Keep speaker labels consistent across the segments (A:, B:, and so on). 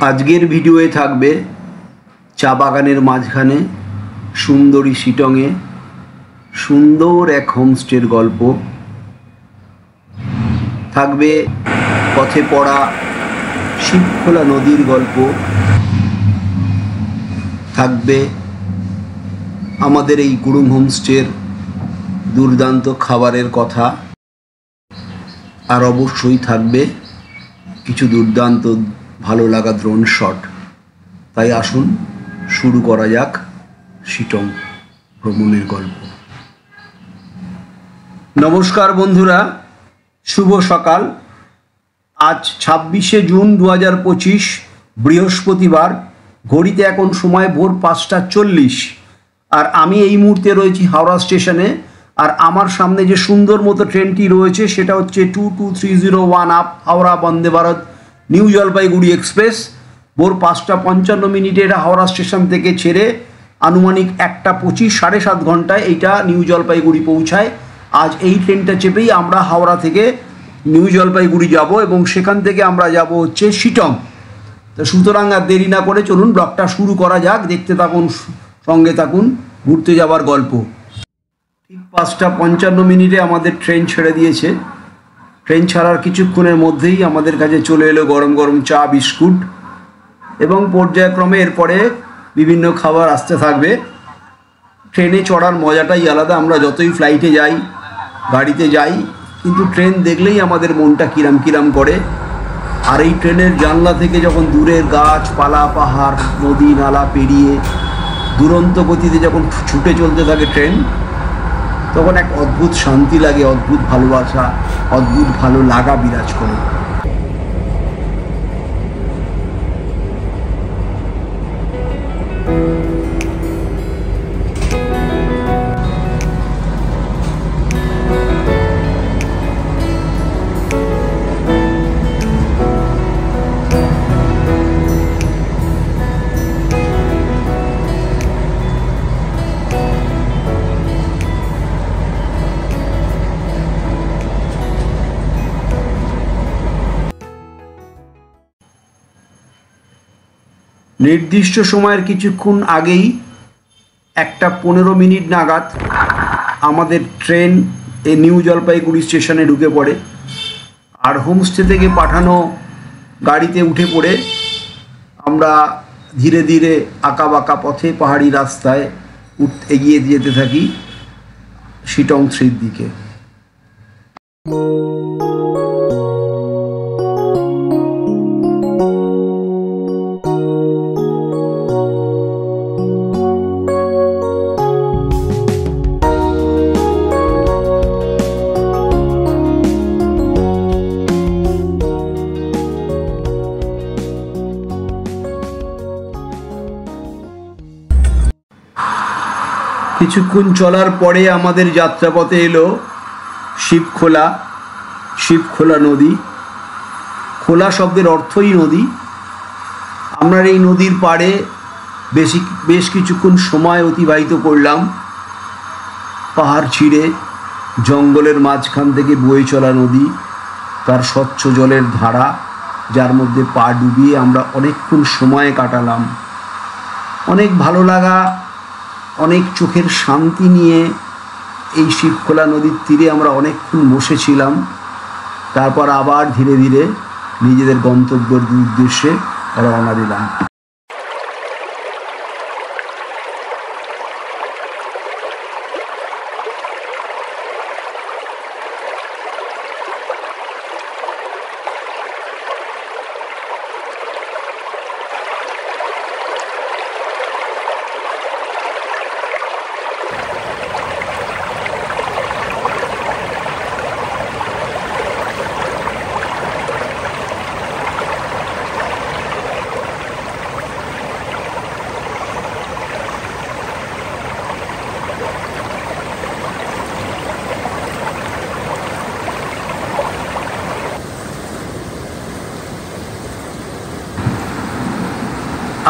A: আজকের ভিডিওয়ে থাকবে চা বাগানের মাঝখানে সুন্দরী শিটংয়ে সুন্দর এক হোমস্টের গল্প, থাকবে পথে পড়া শিবখোলা নদীর গল্প, থাকবে আমাদের এই গুরুং হোমস্টের দুর্দান্ত খাবারের কথা, আর অবশ্যই থাকবে কিছু দুর্দান্ত ভালো লাগা ড্রোন শট। তাই আসুন শুরু করা যাক শিটং ভ্রমণের গল্প। নমস্কার বন্ধুরা, শুভ সকাল। আজ 26শে জুন 2025 বৃহস্পতিবার। ঘড়িতে এখন সময় ভোর 5:40, আর আমি এই মুহূর্তে রয়েছি হাওড়া স্টেশনে। আর আমার সামনে যে সুন্দর মতো ট্রেনটি রয়েছে সেটা হচ্ছে 22301 up Howrah Vande Bharat new Jalpaiguri express. ভোর 5:55 এটা হাওড়া স্টেশন থেকে ছেড়ে আনুমানিক 1:25 7.5 ঘন্টায় এইটা নিউ জলপাইগুড়ি পৌঁছায়। আজ এই ট্রেনটা চেপেই আমরা হাওড়া থেকে নিউ জলপাইগুড়ি যাব এবং সেখান থেকে আমরা যাব হচ্ছে শিটং। তো সুতরাং আর দেরি না করে চলুন ব্লগটা শুরু করা যাক। দেখতে থাকুন, সঙ্গে থাকুন, ঘুরতে যাওয়ার গল্প। ঠিক 5:55 আমাদের ট্রেন ছেড়ে দিয়েছে। ট্রেন ছাড়ার কিছুক্ষণের মধ্যেই আমাদের কাছে চলে এলো গরম গরম চা, বিস্কুট এবং পর্যায়ক্রমে এরপরে বিভিন্ন খাবার আসতে থাকবে। ট্রেনে চড়ার মজাটাই আলাদা। আমরা যতই ফ্লাইটে যাই, গাড়িতে যাই, কিন্তু ট্রেন দেখলেই আমাদের মনটা কিরাম কিরাম করে। আর এই ট্রেনের জানলা থেকে যখন দূরের গাছপালা, পাহাড়, নদী নালা পেরিয়ে দুরন্ত গতিতে যখন ছুটে চলতে থাকে ট্রেন, তখন এক অদ্ভুত শান্তি লাগে, অদ্ভুত ভালোবাসা, অদ্ভুত ভালো লাগা বিরাজ করে। নির্দিষ্ট সময়ের কিছুক্ষণ আগেই 1:15 নাগাদ আমাদের ট্রেন নিউ জলপাইগুড়ি স্টেশনে ঢুকে পড়ে। আর হোমস্টে থেকে পাঠানো গাড়িতে উঠে পড়ে আমরা ধীরে ধীরে আঁকাবাঁকা পথে পাহাড়ি রাস্তায় এগিয়ে যেতে থাকি শিটং 3 দিকে। কিছুক্ষণ চলার পরে আমাদের যাত্রাপথে এলো শিবখোলা নদী। খোলা শব্দের অর্থই নদী। আমরা এই নদীর পাড়ে বেশ কিছুক্ষণ সময় অতিবাহিত করলাম। পাহাড় ছিঁড়ে জঙ্গলের মাঝখান থেকে বয়ে চলা নদী, তার স্বচ্ছ জলের ধারা, যার মধ্যে পা ডুবিয়ে আমরা অনেকক্ষণ সময় কাটালাম। অনেক ভালো লাগা, অনেক চোখের শান্তি নিয়ে এই শিবখোলা নদীর তীরে আমরা অনেকক্ষণ বসেছিলাম। তারপর আবার ধীরে ধীরে নিজেদের গন্তব্যের উদ্দেশ্যে রওনা দিলাম।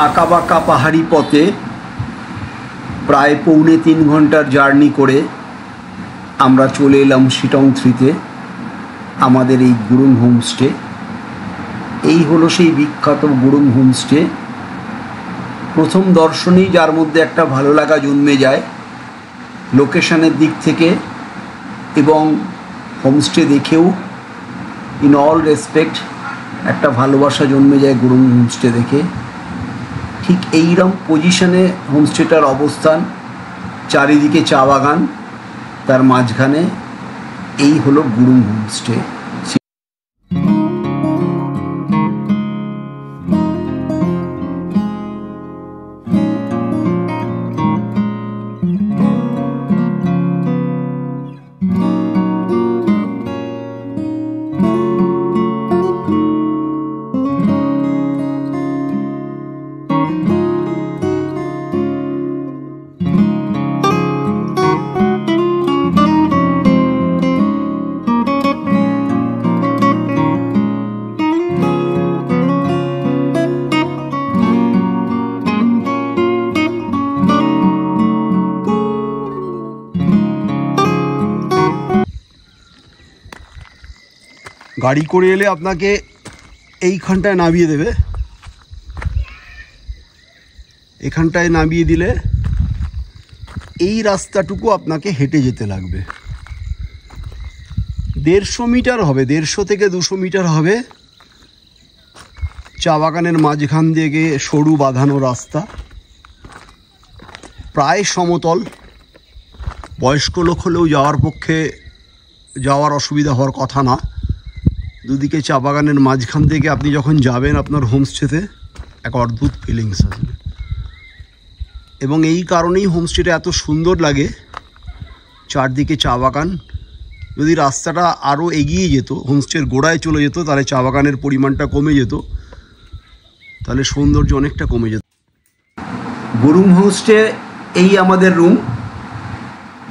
A: আঁকাবাঁকা পাহাড়ি পথে প্রায় 2.25 ঘন্টার জার্নি করে আমরা চলে এলাম শিটং 3-তে, আমাদের এই গুরুং হোমস্টে। এই হলো সেই বিখ্যাত গুরুং হোমস্টে। প্রথম দর্শনেই যার মধ্যে একটা ভালো লাগা জন্মে যায় লোকেশনের দিক থেকে, এবং হোমস্টে দেখেও ইন অল রেসপেক্ট একটা ভালোবাসা জন্মে যায় গুরুং হোমস্টে দেখে। ঠিক এইরকম পজিশনে হোমস্টেটার অবস্থান, চারিদিকে চা বাগান, তার মাঝখানে এই হলো গুরুং হোমস্টে। গাড়ি করে এলে আপনাকে এইখানটায় নামিয়ে দেবে, এখানটায় নামিয়ে দিলে এই রাস্তাটুকু আপনাকে হেঁটে যেতে লাগবে। 150 মিটার হবে, 150 থেকে 200 মিটার হবে। চা বাগানের মাঝখান দিয়ে সরু বাঁধানো রাস্তা, প্রায় সমতল। বয়স্ক লোক হলেও যাওয়ার পক্ষে যাওয়ার অসুবিধা হওয়ার কথা না। দুদিকে চা বাগানের মাঝখান থেকে আপনি যখন যাবেন আপনার হোমস্টেতে এক অদ্ভুত ফিলিংস আসবে, এবং এই কারণেই হোমস্টেটা এত সুন্দর লাগে। চারদিকে চা বাগান। যদি রাস্তাটা আরও এগিয়ে যেত, হোমস্টের গোড়ায় চলে যেত, তাহলে চা বাগানের পরিমাণটা কমে যেত, তাহলে সৌন্দর্য অনেকটা কমে যেত। গুরুং হোমস্টে এই আমাদের রুম।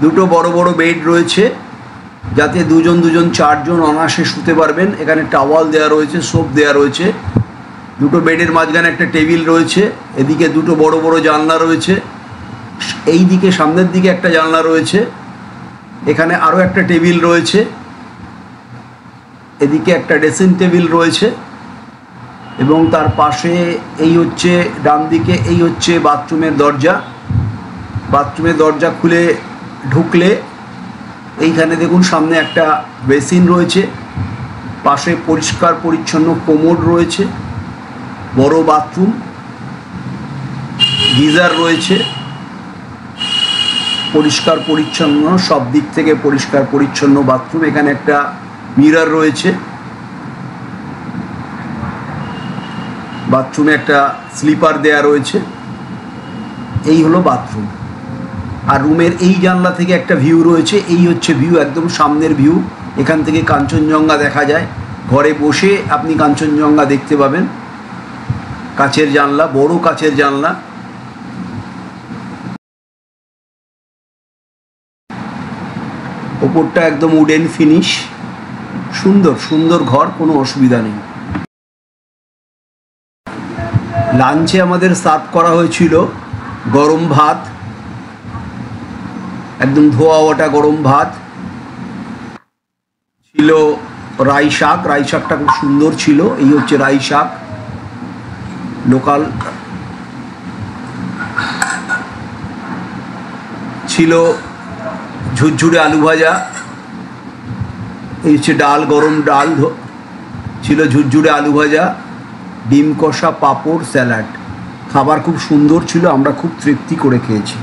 A: দুটো বড় বড় বেড রয়েছে, যাতে দুজন 4জন অনায়াসে শুতে পারবেন। এখানে টাওয়াল দেওয়া রয়েছে, সোপ দেওয়া রয়েছে। দুটো বেডের মাঝখানে একটা টেবিল রয়েছে। এদিকে দুটো বড় বড় জানলা রয়েছে, এই দিকে সামনের দিকে একটা জানলা রয়েছে। এখানে আরও একটা টেবিল রয়েছে, এদিকে একটা ড্রেসিং টেবিল রয়েছে, এবং তার পাশে এই হচ্ছে ডান দিকে এই হচ্ছে বাথরুমের দরজা। বাথরুমের দরজা খুলে ঢুকলে এইখানে দেখুন সামনে একটা বেসিন রয়েছে, পাশে পরিষ্কার পরিচ্ছন্ন কোমোড রয়েছে, বড় বাথরুম, গিজার রয়েছে, পরিষ্কার পরিচ্ছন্ন, সব দিক থেকে পরিষ্কার পরিচ্ছন্ন বাথরুম। এখানে একটা মিরর রয়েছে, বাথরুমে একটা স্লিপার দেয়া রয়েছে। এই হলো বাথরুম। আর রুমের এই জানলা থেকে একটা ভিউ রয়েছে, এই হচ্ছে ভিউ, একদম সামনের ভিউ। এখান থেকে কাঞ্চনজঙ্ঘা দেখা যায়। ঘরে বসে আপনি কাঞ্চনজঙ্ঘা দেখতে পাবেন। কাচের জানলা, বড় কাচের জানলা। ওপরটা একদম উডেন ফিনিশ। সুন্দর সুন্দর ঘর, কোনো অসুবিধা নেই। লাঞ্চে আমাদের সার্ভ করা হয়েছিল গরম ভাত, একদম ধোয়া ওটা গরম ভাত ছিল। রাই শাক, রাই শাকটা খুব সুন্দর ছিল। এই হচ্ছে রাই শাক, লোকাল ছিল। ঝুরঝুরে আলু ভাজা, এই হচ্ছে ডাল, গরম ডাল ছিল, ঝুরঝুরে আলু ভাজা, ডিম কষা, পাঁপড়, স্যালাড। খাবার খুব সুন্দর ছিল, আমরা খুব তৃপ্তি করে খেয়েছি।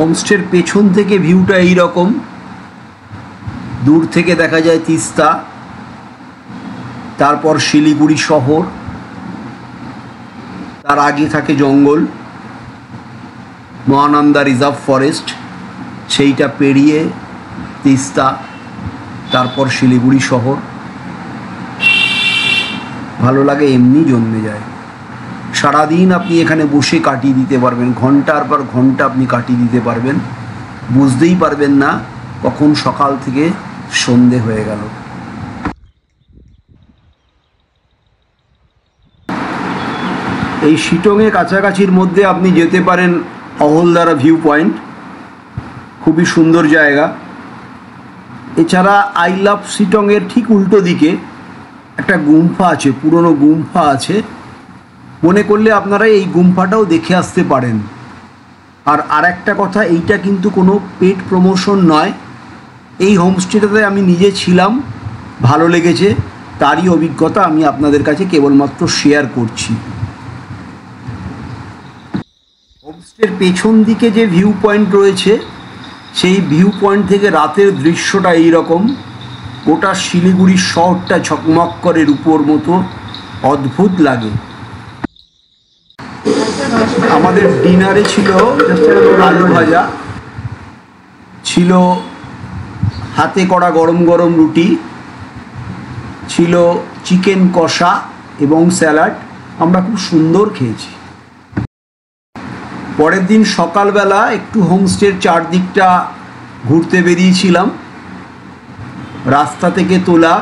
A: হোমস্টের পেছন থেকে ভিউটা এই রকম। দূর থেকে দেখা যায় তিস্তা, তারপর শিলিগুড়ি শহর, তার আগে থাকে জঙ্গল, মহানন্দা রিজার্ভ ফরেস্ট, সেইটা পেরিয়ে তিস্তা, তারপর শিলিগুড়ি শহর। ভালো লাগে, এমনি জন্মে যায়। সারাদিন আপনি এখানে বসে কাটিয়ে দিতে পারবেন, ঘন্টার পর ঘন্টা আপনি কাটিয়ে দিতে পারবেন, বুঝতেই পারবেন না কখন সকাল থেকে সন্ধে হয়ে গেল। এই শিটংয়ে কাছাকাছির মধ্যে আপনি যেতে পারেন অহলদারা ভিউ পয়েন্ট, খুবই সুন্দর জায়গা। এছাড়া আই লাভ শিটংয়ের ঠিক উল্টো দিকে একটা গুম্ফা আছে, পুরনো গুম্ফা আছে, মনে করলে আপনারা এই গুম্ফাটাও দেখে আসতে পারেন। আর একটা কথা, এইটা কিন্তু কোনো পেড প্রমোশন নয়। এই হোমস্টেটাতে আমি নিজে ছিলাম, ভালো লেগেছে, তারই অভিজ্ঞতা আমি আপনাদের কাছে কেবলমাত্র শেয়ার করছি। হোমস্টের পেছন দিকে যে ভিউ পয়েন্ট রয়েছে, সেই ভিউ পয়েন্ট থেকে রাতের দৃশ্যটা এই রকম। গোটা শিলিগুড়ি শহরটা ঝকমক করে রূপোর মতো, অদ্ভুত লাগে। আমাদের ডিনারে ছিল আলু ভাজা, ছিল হাতে করা গরম গরম রুটি, ছিল চিকেন কষা এবং স্যালাড। আমরা খুব সুন্দর খেয়েছি। পরের দিন সকালবেলা একটু হোমস্টের চারদিকটা ঘুরতে বেরিয়েছিলাম। রাস্তা থেকে তোলা,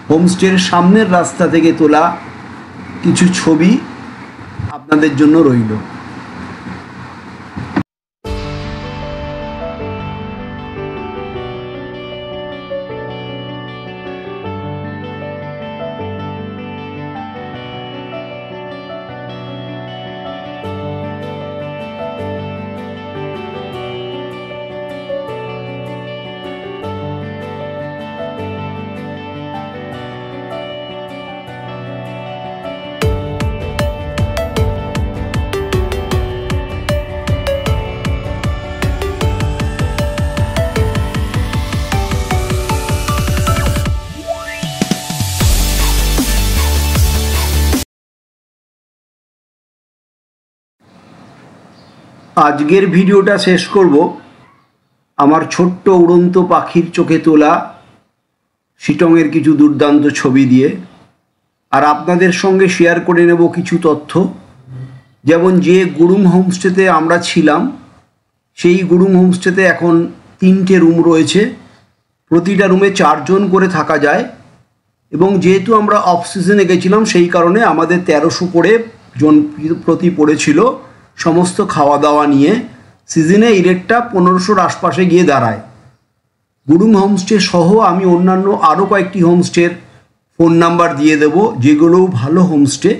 A: হোমস্টের সামনের রাস্তা থেকে তোলা কিছু ছবি আপনাদের জন্য রইল। আজকের ভিডিওটা শেষ করব আমার ছোট্ট উড়ন্ত পাখির চোখে তোলা শিটংয়ের কিছু দুর্দান্ত ছবি দিয়ে। আর আপনাদের সঙ্গে শেয়ার করে নেব কিছু তথ্য, যেমন যে গুরুং হোমস্টেতে আমরা ছিলাম, সেই গুরুং হোমস্টেতে এখন 3টে রুম রয়েছে। প্রতিটা রুমে 4 জন করে থাকা যায়, এবং যেহেতু আমরা অফ সিজনে গেছিলাম সেই কারণে আমাদের 1300 করে জন প্রতি পড়েছিল সমস্ত খাওয়া দাওয়া নিয়ে। সিজনে এই রেটটা 1500-র আশপাশে গিয়ে দাঁড়ায়। গুরুং হোমস্টে সহ আমি অন্যান্য আরও কয়েকটি হোমস্টের ফোন নাম্বার দিয়ে দেব, যেগুলোও ভালো হোমস্টে,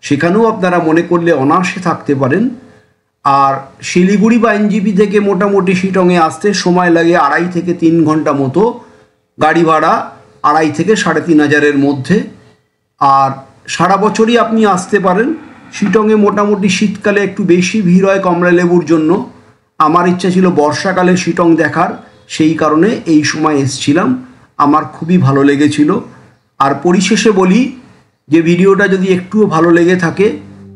A: সেখানেও আপনারা মনে করলে অনায়াসে থাকতে পারেন। আর শিলিগুড়ি বা এনজিপি থেকে মোটামুটি শিটংয়ে আসতে সময় লাগে 2.5 থেকে 3 ঘন্টা মতো, গাড়ি ভাড়া 2.5 থেকে 3,500-এর মধ্যে। আর সারা বছরই আপনি আসতে পারেন। শিটংয়ে মোটামুটি শীতকালে একটু বেশি ভিড় হয় কমলালেবুর জন্য। আমার ইচ্ছা ছিল বর্ষাকালে শিটং দেখার, সেই কারণে এই সময় এসছিলাম। আমার খুবই ভালো লেগেছিল। আর পরিশেষে বলি যে ভিডিওটা যদি একটুও ভালো লেগে থাকে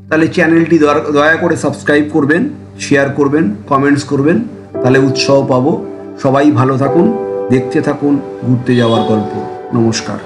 A: তাহলে চ্যানেলটি দয়া করে সাবস্ক্রাইব করবেন, শেয়ার করবেন, কমেন্টস করবেন, তাহলে উৎসাহ পাবো। সবাই ভালো থাকুন, দেখতে থাকুন ঘুরতে যাওয়ার গল্প। নমস্কার।